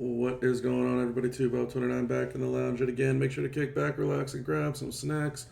What is going on, everybody? Tubo29 back in the lounge yet again. Make sure to kick back, relax, and grab some snacks.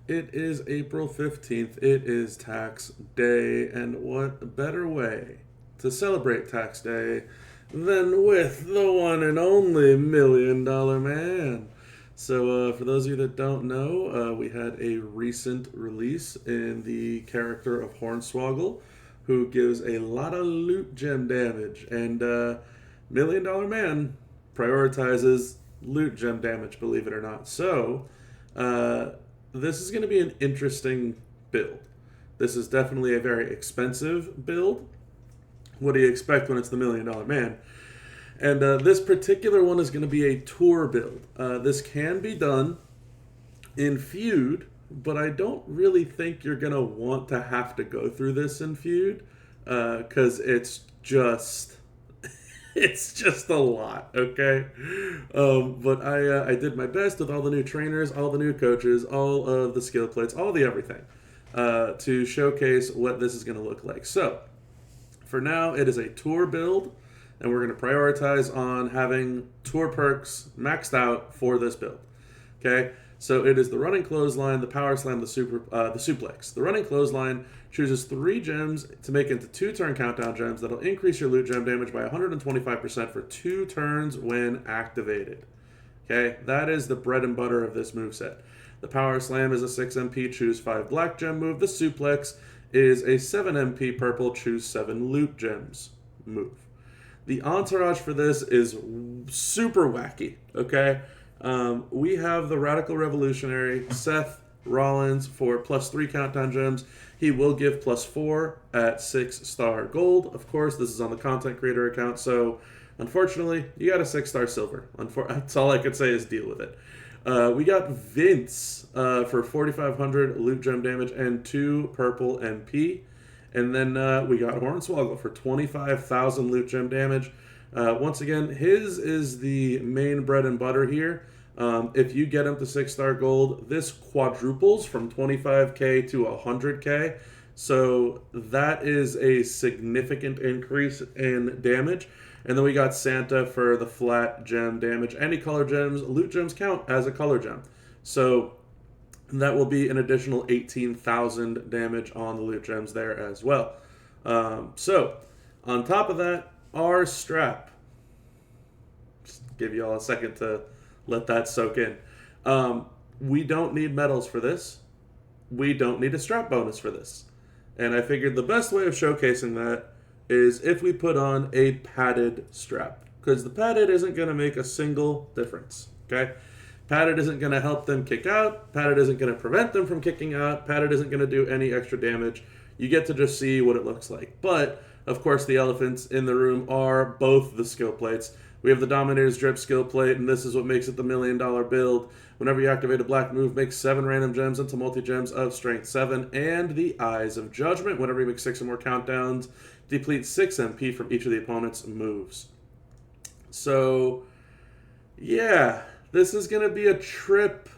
It is April 15th. It is tax day, and what better way to celebrate tax day than with the one and only $1 Million Man? So, for those of you that don't know, we had a recent release in the character of Hornswoggle, who gives a lot of loot gem damage, and $1 Million Man prioritizes loot gem damage, believe it or not. So, this is going to be an interesting build. This is definitely a very expensive build. What do you expect when it's the $1 Million Man? And this particular one is going to be a tour build. This can be done in Feud, but I don't really think you're going to want to have to go through this in Feud, because it's just a lot, okay? But I did my best with all the new trainers, all the new coaches, all of the skill plates, all the everything, to showcase what this is going to look like. So, for now, it is a tour build, and we're going to prioritize on having tour perks maxed out for this build, okay? So it is the running clothesline, the power slam, the suplex. The running clothesline chooses 3 gems to make into 2 turn countdown gems that'll increase your loot gem damage by 125% for 2 turns when activated. Okay, that is the bread and butter of this moveset. The power slam is a 6 MP, choose 5 black gem move. The suplex is a 7 MP purple, choose 7 loot gems move. The entourage for this is super wacky, okay? We have the Radical Revolutionary, Seth Rollins, for +3 countdown gems. He will give +4 at 6-star gold. Of course, this is on the content creator account, so unfortunately, you got a 6-star silver. That's all I could say is deal with it. We got Vince for 4,500 loot gem damage and 2 purple MP. And then we got Hornswoggle for 25,000 loot gem damage. Once again, his is the main bread and butter here. If you get him to 6-star gold, this quadruples from 25k to 100k. So that is a significant increase in damage. And then we got Santa for the flat gem damage. Any color gems, loot gems count as a color gem. So that will be an additional 18,000 damage on the loot gems there as well. So, on top of that, our strap. Just give you all a second to let that soak in. We don't need medals for this. We don't need a strap bonus for this. And I figured the best way of showcasing that is if we put on a padded strap. Because the padded isn't going to make a single difference, okay? Padded isn't going to help them kick out. Padded isn't going to prevent them from kicking out. Padded isn't going to do any extra damage. You get to just see what it looks like. But, of course, the elephants in the room are both the skill plates. We have the Dominator's Drip skill plate, and this is what makes it the $1 Million build. Whenever you activate a black move, make 7 random gems into multi-gems of Strength 7. And the Eyes of Judgment. Whenever you make 6 or more countdowns, deplete 6 MP from each of the opponent's moves. So, yeah. This is going to be a trip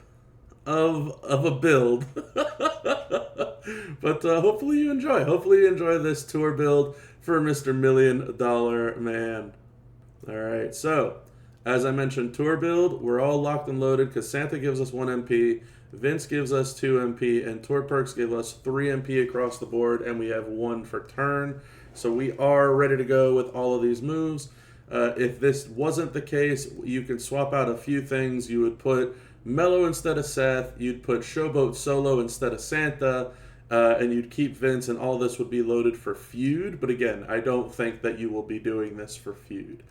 of a build. But hopefully you enjoy. Hopefully you enjoy this tour build for Mr. $1 Million Man. Alright, so, as I mentioned, tour build, we're all locked and loaded because Santa gives us 1 MP, Vince gives us 2 MP, and tour perks give us 3 MP across the board, and we have 1 for turn. So we are ready to go with all of these moves. If this wasn't the case, you can swap out a few things. You would put Mello instead of Seth. You'd put Showboat Solo instead of Santa. And you'd keep Vince, and all this would be loaded for Feud. But again, I don't think that you will be doing this for Feud.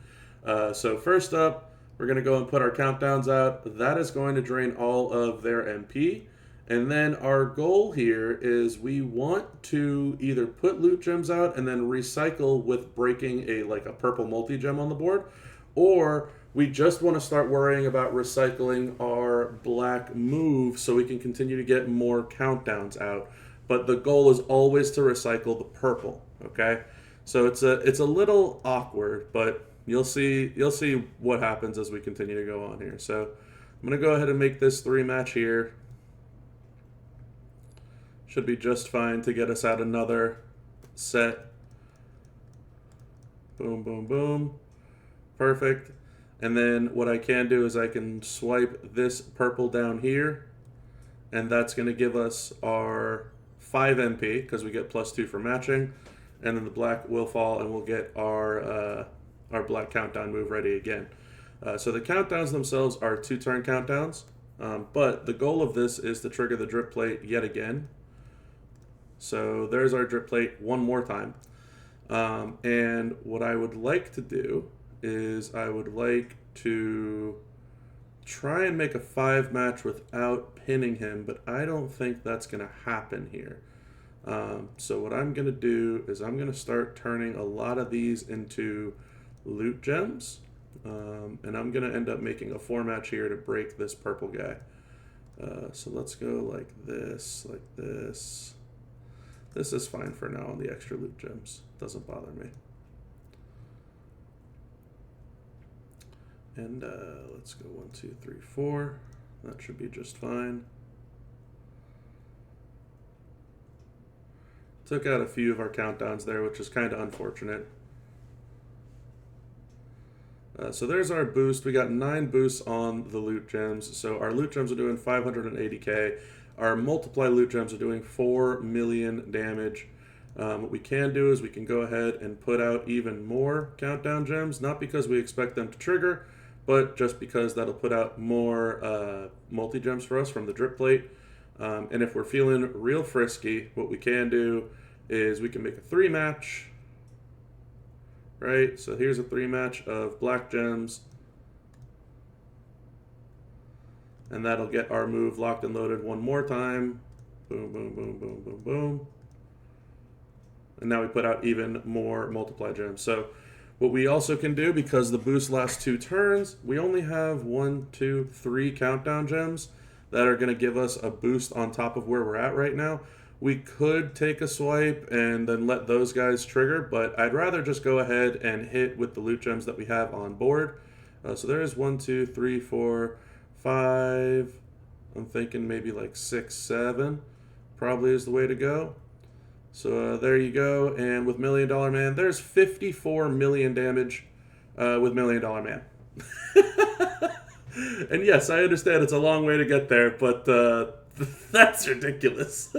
So first up, we're going to go and put our countdowns out. That is going to drain all of their MP. And then our goal here is we want to either put loot gems out and then recycle with breaking a purple multi-gem on the board, or we just want to start worrying about recycling our black move so we can continue to get more countdowns out. But the goal is always to recycle the purple, okay? So it's a little awkward, but you'll see what happens as we continue to go on here. So I'm going to go ahead and make this 3-match here. Should be just fine to get us out another set. Boom, boom, boom. Perfect. And then what I can do is I can swipe this purple down here, and that's going to give us our 5 MP because we get +2 for matching, and then the black will fall and we'll get our black countdown move ready again. So the countdowns themselves are 2-turn countdowns, but the goal of this is to trigger the drip plate yet again. So there's our drip plate one more time. And what I would like to do is I would like to try and make a 5 match without pinning him, but I don't think that's going to happen here. So what I'm going to do is I'm going to start turning a lot of these into loot gems, and I'm going to end up making a 4 match here to break this purple guy. So let's go like this, like this. This is fine for now on the extra loot gems. Doesn't bother me. And let's go 1, 2, 3, 4. That should be just fine. Took out a few of our countdowns there, which is kind of unfortunate. So there's our boost. We got 9 boosts on the loot gems. So our loot gems are doing 580k. Our multiply loot gems are doing 4 million damage. What we can do is we can go ahead and put out even more countdown gems, not because we expect them to trigger, but just because that'll put out more multi-gems for us from the drip plate. And if we're feeling real frisky, what we can do is we can make a 3 match. Right, so here's a 3 match of black gems, and that'll get our move locked and loaded one more time. Boom, boom, boom, boom, boom, boom. And now we put out even more multiply gems. So what we also can do, because the boost lasts 2 turns, we only have 1, 2, 3 countdown gems that are going to give us a boost on top of where we're at right now. We could take a swipe and then let those guys trigger, but I'd rather just go ahead and hit with the loot gems that we have on board. So there's 1, 2, 3, 4, 5. I'm thinking maybe like 6, 7 probably is the way to go. So there you go. And with $1 Million Man, there's 54 million damage with $1 Million Man. And yes, I understand it's a long way to get there, but that's ridiculous.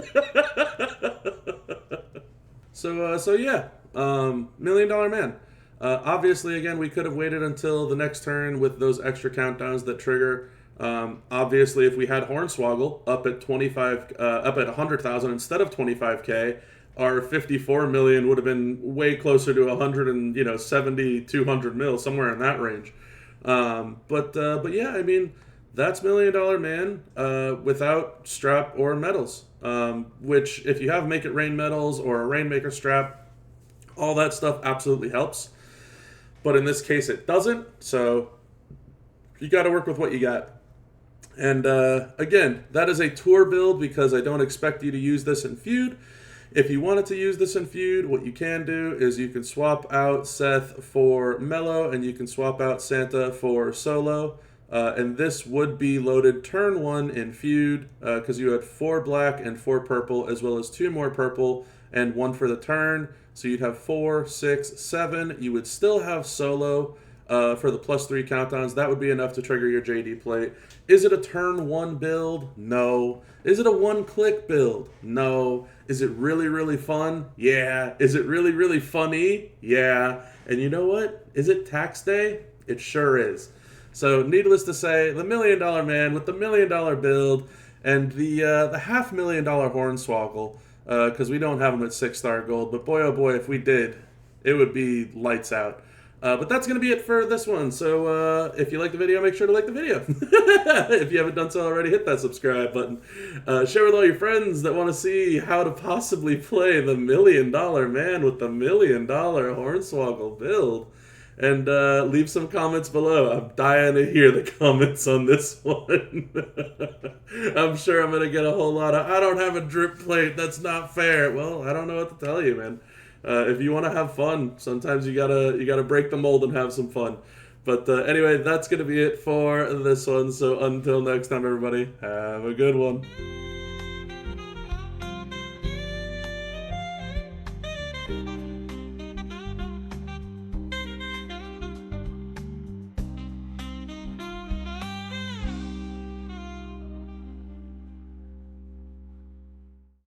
So yeah, $1 Million Man. Obviously, again, we could have waited until the next turn with those extra countdowns that trigger. Obviously, if we had Hornswoggle up at 100,000 instead of 25k, our 54 million would have been way closer to 170, 200 mil, somewhere in that range. But yeah, I mean, that's $1 Million Man without strap or medals. Which, if you have Make It Rain medals or a Rainmaker strap, all that stuff absolutely helps. But in this case, it doesn't. So you got to work with what you got. And again, that is a tour build because I don't expect you to use this in feud. If you wanted to use this in feud, what you can do is you can swap out Seth for Mellow and you can swap out Santa for Solo. And this would be loaded turn 1 in feud because you had 4 black and 4 purple, as well as 2 more purple and 1 for the turn. So you'd have 4, 6, 7. You would still have Solo for the +3 countdowns. That would be enough to trigger your JD plate. Is it a turn 1 build? No. Is it a 1-click build? No. Is it really, really fun? Yeah. Is it really, really funny? Yeah. And you know what? Is it tax day? It sure is. So needless to say, the $1 Million Man with the $1 Million build and the $500,000 Hornswoggle, because we don't have them at 6-star gold, but boy oh boy, if we did, it would be lights out. But that's going to be it for this one. So if you like the video, make sure to like the video. If you haven't done so already, hit that subscribe button. Share with all your friends that want to see how to possibly play the $1 Million Man with the $1 Million Hornswoggle build. And leave some comments below. I'm dying to hear the comments on this one. I'm sure I'm going to get a whole lot of, I don't have a drip plate, that's not fair. Well, I don't know what to tell you, man. If you want to have fun, sometimes you gotta break the mold and have some fun. But anyway, that's going to be it for this one. So until next time, everybody, have a good one.